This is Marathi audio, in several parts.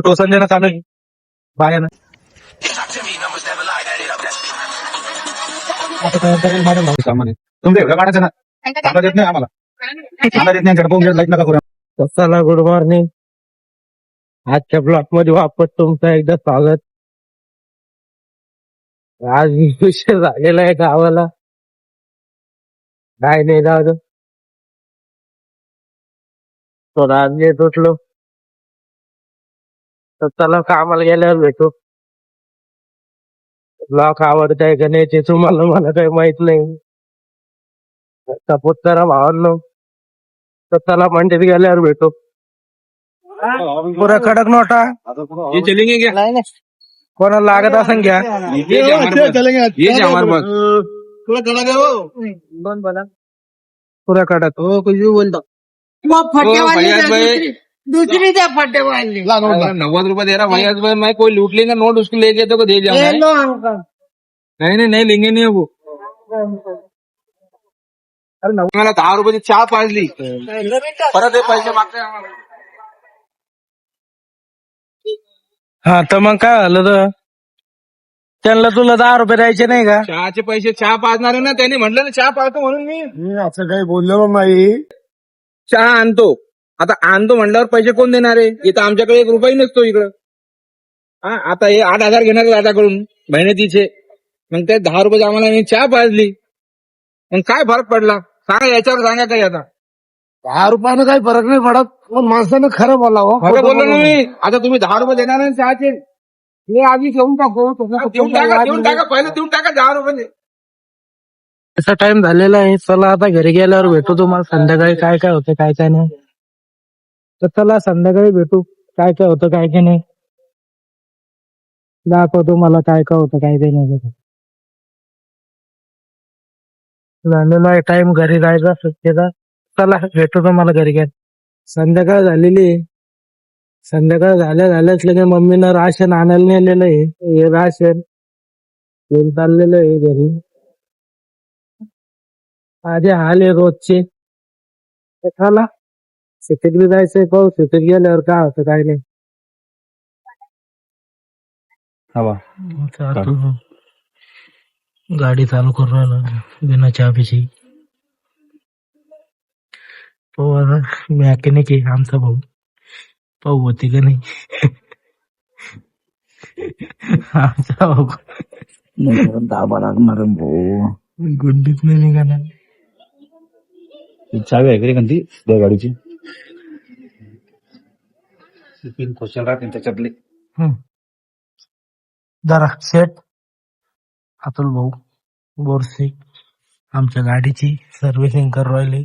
टोसन चालू आहे बायानं. तुमच्या एवढ्या काढायचं ना चांगला देत नाही आम्हाला, चांगला देत नाही पाहून लाईट नका करू. चला गुड मॉर्निंग. आजच्या ब्लॉक मध्ये वापस तुमचं एकदा स्वागत. आज विषय झालेला आहे गावाला, काय नाही दादा. थोडा आज लेट उठलो तर चला कामाला गेल्यावर भेटू. ब्लॉक आवडताय का नाही ते तुम्हाला मला काही माहित नाही. सपोज करा भावांनो, तर चला मंडीत गेल्यावर भेटू. पुरा कडक नोटा ये चलेंगे क्या? नाही नाही, कोणाला लागत असेल घ्या. ये जा हमारे पास. ये जा हमारे पास. थोड़ा कडक है वो. दोन बोला पुरा कडक. हो कुछ भी बोलता. फैयाज भाई दूसरी त्या फटे वाली 90 रुपए दे रहा फैयाज भाई. मैं कोई लूट लेगा नोट उसको लेके तो दे जाऊंगा. Low uncle. नहीं लेंगे नहीं वो. मला 10 रुपयाची चहा पाजली परत हे पैसे मागताय आम्हाला. हा तर मग काय झालं तर त्यांना तुला 10 रुपये द्यायचे नाही का? चहाचे पैसे चहा पाजणार आहे ना, त्याने म्हटलं ना चहा पाजतो म्हणून मी असं काही बोललो नाही. चहा आणतो. आता आणतो म्हटल्यावर पैसे कोण देणार आहे? इथं आमच्याकडे 1 रुपया नसतो इकडं. हा आता हे 8,000 घेणार आहे दादाकडून मेहनतीचे. मग त्या 10 रुपयाची आम्हाला मी चहा पाजली. मग काय फरक पडला सांगा, याच्यावर सांगा काही. आता 10 रुपयानं काही फरक नाही पडत, पण माणसानं खरं बोलावं. खरं बोललो ना मी. आता तुम्ही 10 रुपये देणार आहे चहाचे, हे आधी घेऊन टाकू. देऊन टाका पहिले देऊन टाका 10 रुपये. असा टाइम झालेला आहे. चला आता घरी गेल्यावर भेटू तुम्हाला संध्याकाळी, काय काय होतं काय काय नाही. तर चला संध्याकाळी भेटू, काय काय होतं काय काय नाही दाखवतो मला काय काय होतं काय काय नाही. झालेला आहे टाइम घरी जायचा सुट्टीचा. चला भेटू तुम्हाला घरी गेल्या. संध्याकाळ झालेली आहे. संध्याकाळ झाल्याच लगे मम्मीनं राशन आणायला नेलेलं आहे. हे राशन घेऊन चाललेलं आहे घरी. माझे हाल आहे रोजचे. तर चला सिटीत बी जायचंय, पाहू सिटीत गेल्यावर काय होतं काय नाही. हवा गाडी चालू करून राहिला बिना चाबीची. पाहू आता, मॅकॅनिक आहे आमचा भाऊ, पाहू होती का नाही. आमचा भाऊ दाबा लागणार भाऊ. गुंडीत नाही निघाला. चावी आहे का ती त्या गाडीची? पिन खोचल राहते त्याच्यातले. जरा सेट अतुल भाऊ बोरसे आमच्या गाडीची सर्व्हिसिंग करू राहिले.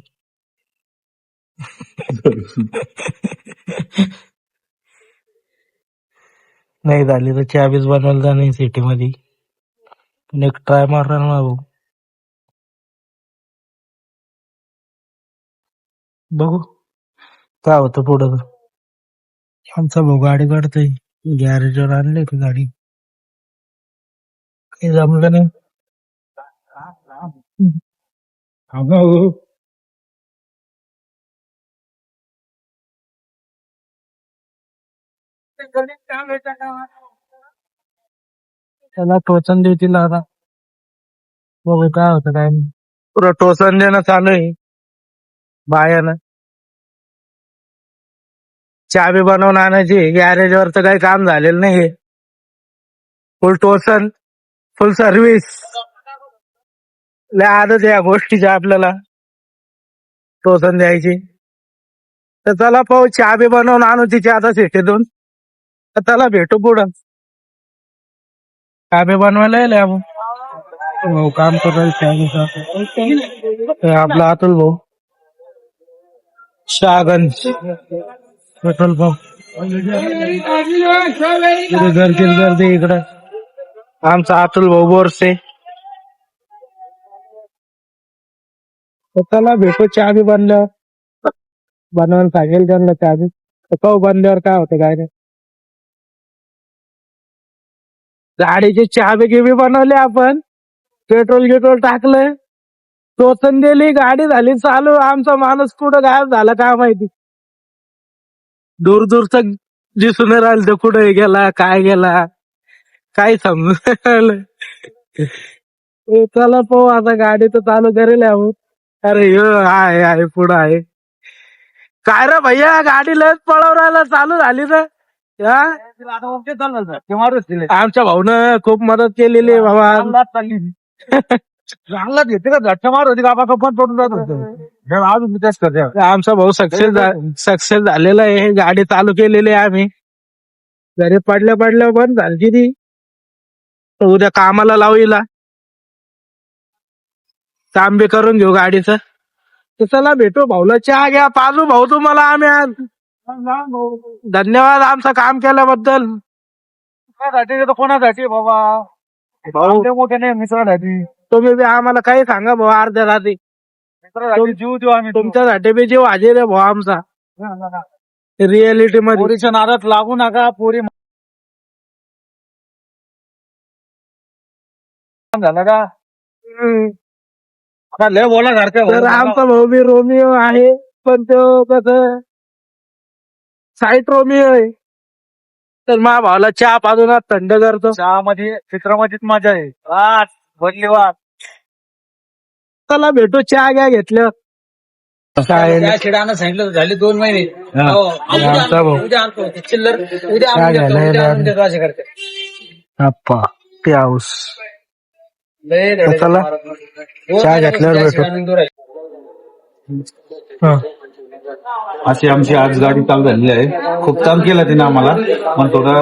नाही झाली तर चाबीज बनवायला नाही सिटी मध्ये. एक ट्राय मारणार ना भाऊ, बघू काय होतं पुढं. आमचा भाऊ गाडी काढतोय, गॅरेजवर आणले होती गाडी, काही जमलं नाही. त्याला टोचन देतील आता, बघू काय होतं काय नाही. पुरं टोचन देणं चालू आहे बायानं. चाबी बनवून आणायची, गॅरेजवर तर काही काम झालेलं नाही. फुल टोचन, फुल सर्व्हिस. लय आदत या गोष्टीची आपल्याला टोचन द्यायची. तर चला पाहू, चाबी बनवून आणू तिची आता सिटीतून. तर चला भेटू पुढं. चाबी बनवायला येईल आपण, भाऊ काम करायचं. आपला अतुल भाऊ शहागंज पेट्रोल पंप. गर्दी इकडं. आमचा अतुल भाऊ बोरसे. त्याला भेटू चाबी बनल्यावर. बनवायला सांगेल त्यांना चाबी. पाहू बनल्यावर काय होतं काय नाही. गाडीची चाबी गिबी बनवली आपण, पेट्रोल गिट्रोल टाकलं, टोचन दिली, गाडी झाली चालू, आमचा माणूस कुठं गायब झाला काय माहिती. दूर दूरच दिसून नाही राहिलं तो कुठे गेला काय गेला, काय समजून. चला पाहू आता, गाडी तर चालू करेल आहोत. अरे यो आहे पुढं आहे. काय रे भैया, गाडी लयच पळव राहिला, चालू झाली तर. हा? आमच्या भाऊनं खूप मदत केलेली आहे बाबा. चांगलाच घेते का झटका मार होती का पण पडून जात होतं अजून मी तेच करते. आमचा भाऊ सक्सेस झालेला आहे, गाडी चालू केलेली आहे आम्ही. घरी पडल्या बंद झाली ती, तर उद्या कामाला लावू हिला, काम बी करून घेऊ गाडीचं. तर चला भेटू भाऊला, चहा घ्या पाजू भाऊ तुम्हाला आम्ही आज. धन्यवाद आमचं काम केल्याबद्दल. कोणासाठी तर कोणासाठी बाबा, भाऊ आपले मोठे नाही मित्रासाठी. तुम्ही बी आम्हाला काही सांगा भाऊ, अर्ध्या रात्री मित्रासाठी जीव देऊ आम्ही. तुमच्यासाठी बी जीव हाजीर आहे भाऊ आमचा, रिअलिटी मध्ये. पोरीच्या नादात लागू नका. पोरी झालं का हम्म. आता लय बोला सारखं तर आमचा भाऊ बी रोमिओ आहे, पण तो कसं साईट रोमिओ आहे. तर मा भावाला चहा पाजून थंड करतो. चहामध्ये चित्रामध्येच मजा आहे. वाट बदली वाट. चला भेटू, चहा घ्या घेतलं. काय त्या शिडानं सांगितलं झाले 2 महिने. हा. हो, आमचा भाऊ. उद्या आणतो ते चिल्लर, उद्या काय आणून देतो, झालंय उद्या रे? आणून देतो असे करते. अप्पा ते हाऊस. लय तर चला, चहा घेतल्यावर भेटू. हा. अशी आमची आज गाडी चालू झालेली आहे. खूप काम केलं तिनं आम्हाला, पण थोडं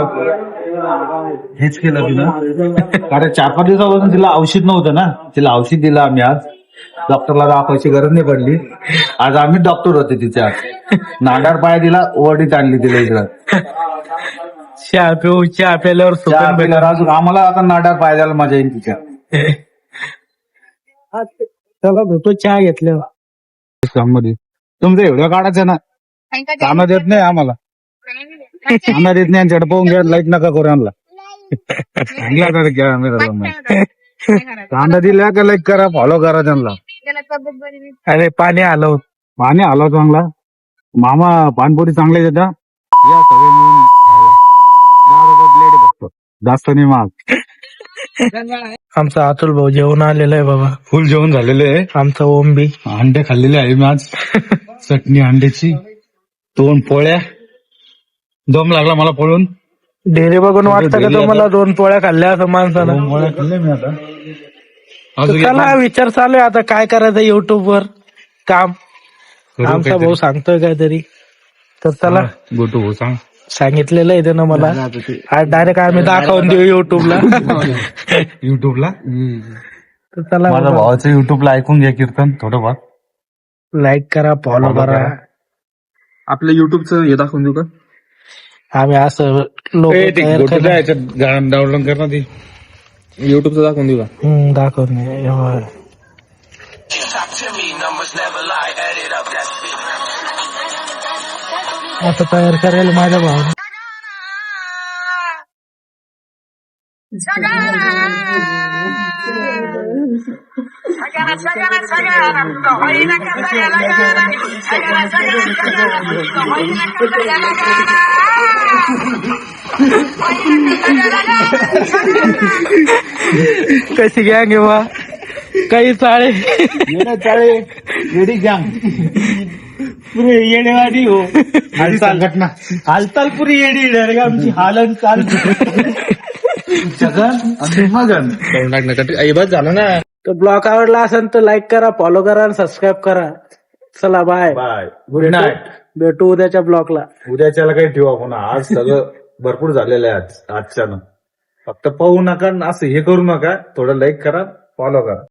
हेच केलं तिनं. कारण 4-5 दिवसापासून तिला औषध नव्हतं ना, तिला औषध दिलं आम्ही आज. डॉक्टरला दाखवायची गरज नाही पडली. आज आम्ही डॉक्टर होते तिच्या. नाडार पाय दिला, ओढीत आणली तिला इकडं. चहा पिऊ, चहा प्यायल्यावर चहा सुकून भेटणार. पिल्यावर अजून आम्हाला आता नाडार पाय द्यायला मजा येईल तिच्या. चला भेटू, चहा घेतल्यावर. काममध्ये तुमचं एवढं काढायचं ना, कामं देत नाही आम्हाला. कामं देत नाही, यांच्याकडे पाहून घ्या, लाईट नका करू आणला. कांदा दिला का लाईक करा, फॉलो करा त्यांना. अरे पाणी आलं होतं. पाणी आला चांगला. मामा पानपुरी चांगले देता, या सगळे मिळून खायला. 10 रुपये प्लेट आहे फक्त, जास्त नाही महाग. आमचा अतुल भाऊ जेवण आलेला आहे बाबा. फुल जेवण झालेलं आहे. आमचा ओम बी. अंडे खाल्लेले आहे मी आज. चटणी अंड्याची, 2 पोळ्या. दम लागला मला पळून. डेरे बघून वाटतं का तुम्हाला 2 पोळ्या खाल्ल्या असं माणसानं? 2 पोळ्या खाल्ले मी आता. तर अजून चला विचार चालू आहे आता काय करायचं युट्यूब वर काम. आमचा भाऊ सांगतोय काहीतरी, तर चला गोटू भाऊ सांग. सांगितलेलं आहे त्यानं मला. आज डायरेक्ट आम्ही दाखवून देऊ युट्यूबला. युट्यूबला तर चला माझ्या भावाचं युट्यूबला ऐकून घ्या कीर्तन थोडंफार. लाईक करा, फॉलो करा. आपल्या युट्यूबचं हे दाखवून देऊ का? आम्ही असं लोक डाउनलोड कर ना ती. युट्यूबचं दाखवून देऊ का? दाखवून दे. एवढं. आता तयार करेल माझ्या भावाने. कशी गॅंग आहे बा, काही चाळे रेडी गॅंग पुरे येडेवाडी हो. संघटना हालचाल पुरी येडी डायरेक्ट आमची हालन चाल. जगन आणि मगन. बस झालं ना. तर ब्लॉग आवडला असेल तर लाईक करा, फॉलो करा आणि सबस्क्राईब करा. चला बाय बाय, गुड नाईट. भेटू उद्याच्या ब्लॉगला. उद्याच्याला काही ठेवा पुन्हा. आज सगळं भरपूर झालेलं आहे आजच्यानं. फक्त पाहू नका, असं हे करू नका. थोडं लाईक करा, फॉलो करा.